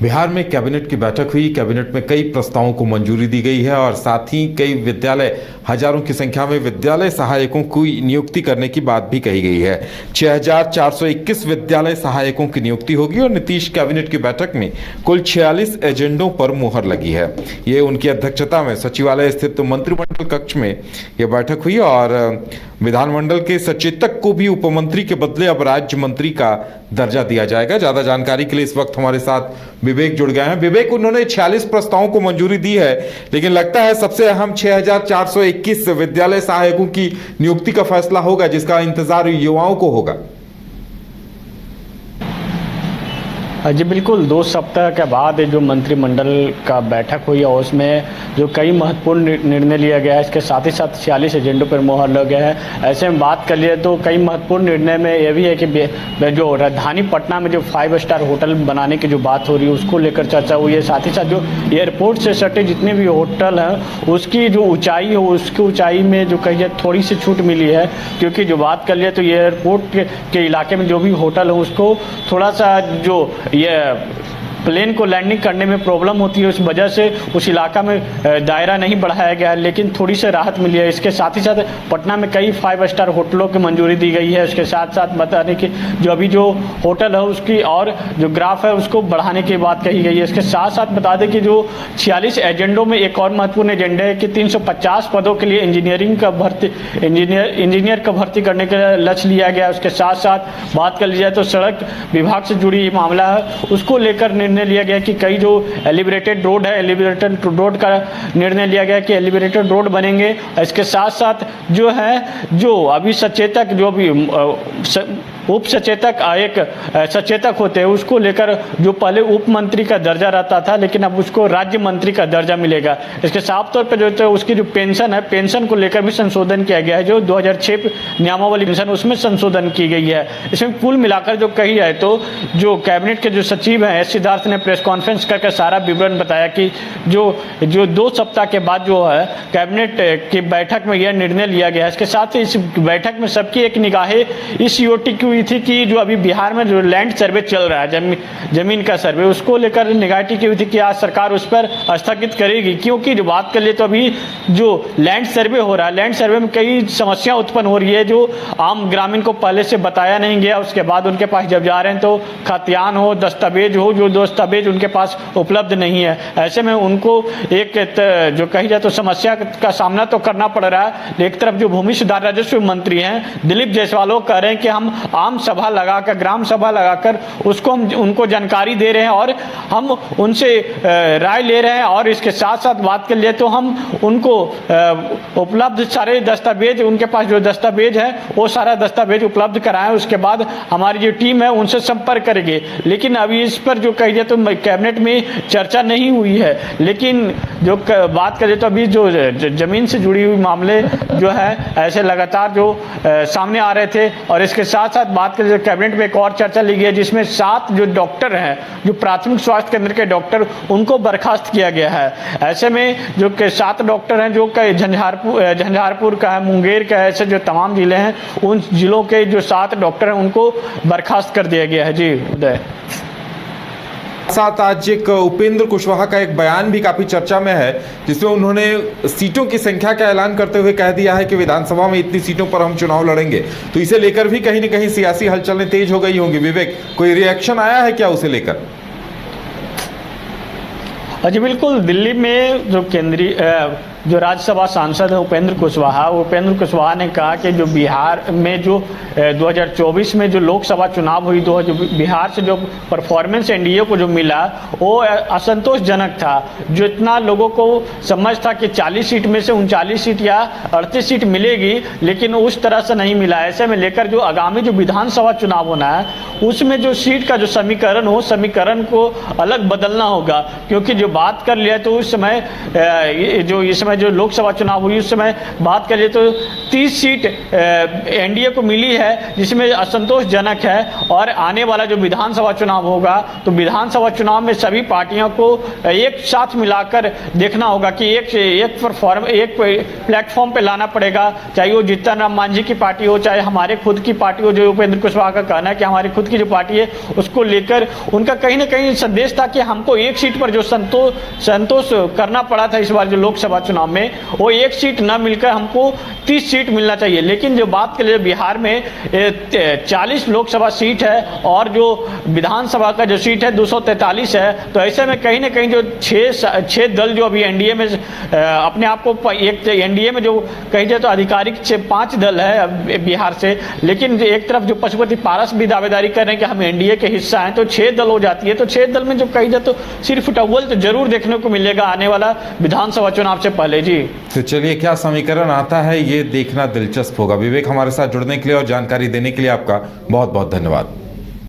बिहार में कैबिनेट की बैठक हुई। कैबिनेट में कई प्रस्तावों को मंजूरी दी गई है और साथ ही कई विद्यालय, हजारों की संख्या में विद्यालय सहायकों की नियुक्ति करने की बात भी कही गई है। 6421 विद्यालय सहायकों की नियुक्ति होगी और नीतीश कैबिनेट की बैठक में कुल 46 एजेंडों पर मुहर लगी है। ये उनकी अध्यक्षता में सचिवालय स्थित मंत्रिमंडल कक्ष में यह बैठक हुई और विधानमंडल के सचेतक को भी उपमंत्री के बदले अब राज्य मंत्री का दर्जा दिया जाएगा। ज्यादा जानकारी के लिए इस वक्त हमारे साथ विवेक जुड़ गए हैं। विवेक, उन्होंने 46 प्रस्तावों को मंजूरी दी है, लेकिन लगता है सबसे अहम 6421 विद्यालय सहायकों की नियुक्ति का फैसला होगा, जिसका इंतजार युवाओं को होगा। जी बिल्कुल, 2 सप्ताह के बाद जो मंत्रिमंडल का बैठक हुई और उसमें जो कई महत्वपूर्ण निर्णय लिया गया है, इसके साथ ही साथ 46 एजेंडों पर मुहर लग गया है। ऐसे में बात कर लिए तो कई महत्वपूर्ण निर्णय में यह भी है कि जो राजधानी पटना में जो 5 स्टार होटल बनाने की जो बात हो रही है उसको लेकर चर्चा हुई है। साथ ही साथ जो एयरपोर्ट से सटे जितने भी होटल हैं उसकी जो ऊंचाई है उसकी ऊंचाई में जो कही जाए थोड़ी सी छूट मिली है, क्योंकि जो बात कर लिए तो एयरपोर्ट के इलाके में जो भी होटल है उसको थोड़ा सा जो ये प्लेन को लैंडिंग करने में प्रॉब्लम होती है, उस वजह से उस इलाका में दायरा नहीं बढ़ाया गया है, लेकिन थोड़ी सी राहत मिली है। इसके साथ ही साथ पटना में कई 5 स्टार होटलों की मंजूरी दी गई है। उसके साथ साथ बताने की जो अभी जो होटल है उसकी और जो ग्राफ है उसको बढ़ाने की बात कही गई है। इसके साथ साथ बता दें कि जो 46 एजेंडों में एक और महत्वपूर्ण एजेंडा है कि 350 पदों के लिए इंजीनियर का भर्ती करने का लक्ष्य लिया गया। उसके साथ साथ बात कर ली जाए तो सड़क विभाग से जुड़ी मामला है, उसको लेकर निर्णय लिया गया कि कई जो एलिवेटेड रोड है, एलिवेटेड रोड का निर्णय लिया गया कि एलिवेटेड रोड बनेंगे। इसके साथ साथ जो है जो अभी सचेतक जो भी उप सचेतक एक सचेतक होते हैं उसको लेकर जो पहले उप मंत्री का दर्जा रहता था, लेकिन अब उसको राज्य मंत्री का दर्जा मिलेगा। इसके साफ तौर पर जो है उसकी जो पेंशन है, पेंशन को लेकर भी संशोधन किया गया है। जो 2006 नियमावली पेंशन उसमें संशोधन की गई है। इसमें कुल मिलाकर जो कही जाए तो जो कैबिनेट के जो सचिव हैं एस सिद्धार्थ ने प्रेस कॉन्फ्रेंस करके सारा विवरण बताया कि जो 2 सप्ताह के बाद जो है कैबिनेट की बैठक में यह निर्णय लिया गया है। इसके साथ ही इस बैठक में सबकी एक निगाहें इस यूटी की थी कि जो अभी बिहार में जो लैंड सर्वे चल रहा है, जमीन का सर्वे, उसको लेकर निगाह टिकी हुई थी कि आज सरकार उस पर स्थगित करेगी, क्योंकि जो बात कर लिए तो अभी जो लैंड सर्वे हो रहा है, लैंड सर्वे में कई समस्या उत्पन्न हो रही है जो आम ग्रामीण को पहले से बताया नहीं गया। उसके बाद उनके पास जब जा रहे हैं तो खतियान हो, दस्तावेज हो, जो दस्तावेज उनके पास उपलब्ध नहीं है। ऐसे में उनको एक जो कही जाए तो समस्या का सामना तो करना पड़ रहा है। एक तरफ जो भूमि सुधार राजस्व मंत्री हैं दिलीप जायसवाल वो कह रहे हैं कि हम आम सभा लगाकर, ग्राम सभा लगाकर उसको हम उनको जानकारी दे रहे हैं और हम उनसे राय ले रहे हैं। और इसके साथ साथ बात कर लिए तो हम उनको उपलब्ध सारे दस्तावेज, उनके पास जो दस्तावेज है वो सारा दस्तावेज उपलब्ध कराएं। उसके बाद हमारी जो टीम है उनसे संपर्क करेंगे। लेकिन अभी इस पर जो कहिए तो कैबिनेट में चर्चा नहीं हुई है। लेकिन जो बात करें तो अभी जो जमीन से जुड़ी हुई मामले जो है ऐसे लगातार जो सामने आ रहे थे। और इसके साथ साथ बात करें कैबिनेट में एक और चर्चा ली गई है जिसमें 7 जो डॉक्टर हैं, जो प्राथमिक स्वास्थ्य केंद्र के डॉक्टर, उनको बर्खास्त किया गया है। ऐसे में जो 7 डॉक्टर हैं जो झंझारपुर का है, मुंगेर का है, ऐसे जो तमाम जिले हैं उन जिलों के जो 7 डॉक्टर हैं उनको बर्खास्त कर दिया गया है। जी उदय। साथ आज एक उपेंद्र कुशवाहा का एक बयान भी काफी चर्चा में है, जिसमें उन्होंने सीटों की संख्या का ऐलान करते हुए कह दिया है कि विधानसभा में इतनी सीटों पर हम चुनाव लड़ेंगे। तो इसे लेकर भी कहीं न कहीं सियासी हलचलें तेज हो गई होंगी। विवेक, कोई रिएक्शन आया है क्या उसे लेकर? जी बिल्कुल, दिल्ली में जो जो राज्यसभा सांसद है उपेंद्र कुशवाहा ने कहा कि जो बिहार में जो 2024 में जो लोकसभा चुनाव हुई तो जो बिहार से जो परफॉर्मेंस एनडीए को जो मिला वो असंतोषजनक था। जो इतना लोगों को समझ था कि 40 सीट में से 39 सीट या 38 सीट मिलेगी, लेकिन उस तरह से नहीं मिला। ऐसे में लेकर जो आगामी जो विधानसभा चुनाव होना है उसमें जो सीट का जो समीकरण हो, समीकरण को अलग बदलना होगा। क्योंकि जो बात कर लिया तो उस समय जो इस समय समय जो लोकसभा चुनाव हुई उस समय बात करें तो 30 सीट एनडीए को मिली है, जिसमें असंतोषजनक है। और आने वाला जो विधानसभा चुनाव होगा तो विधानसभा चुनाव में सभी पार्टियों को एक साथ मिलाकर देखना होगा कि एक प्लेटफॉर्म पे लाना पड़ेगा, चाहे वो जीतन राम मांझी की पार्टी हो, चाहे हमारे खुद की पार्टी हो। जो उपेंद्र कुशवाहा का कहना है कि हमारी खुद की जो पार्टी है उसको लेकर उनका कहीं ना कहीं संदेश था कि हमको एक सीट पर जो संतोष करना पड़ा था इस बार जो लोकसभा चुनाव में, वो एक सीट न मिलकर हमको 30 सीट मिलना चाहिए। लेकिन जो बात करें बिहार में 40 लोकसभा सीट है और जो विधानसभा का जो सीट है 243 है। तो ऐसे में कहीं ना कहीं जो छह दल जो अभी एनडीए में अपने आप को एक एनडीए में जो कही जाए तो आधिकारिक 5 दल है बिहार से, लेकिन एक तरफ जो पशुपति पारस भी दावेदारी कर रहे हैं कि हम एनडीए के हिस्सा हैं, तो 6 दल हो जाती है। तो 6 दल में जो कही जाए तो सिर्फ टव्वल तो जरूर देखने को मिलेगा आने वाला विधानसभा चुनाव से पहले जी। तो चलिए क्या समीकरण आता है ये देखना दिलचस्प होगा। विवेक, हमारे साथ जुड़ने के लिए और जानकारी देने के लिए आपका बहुत बहुत धन्यवाद।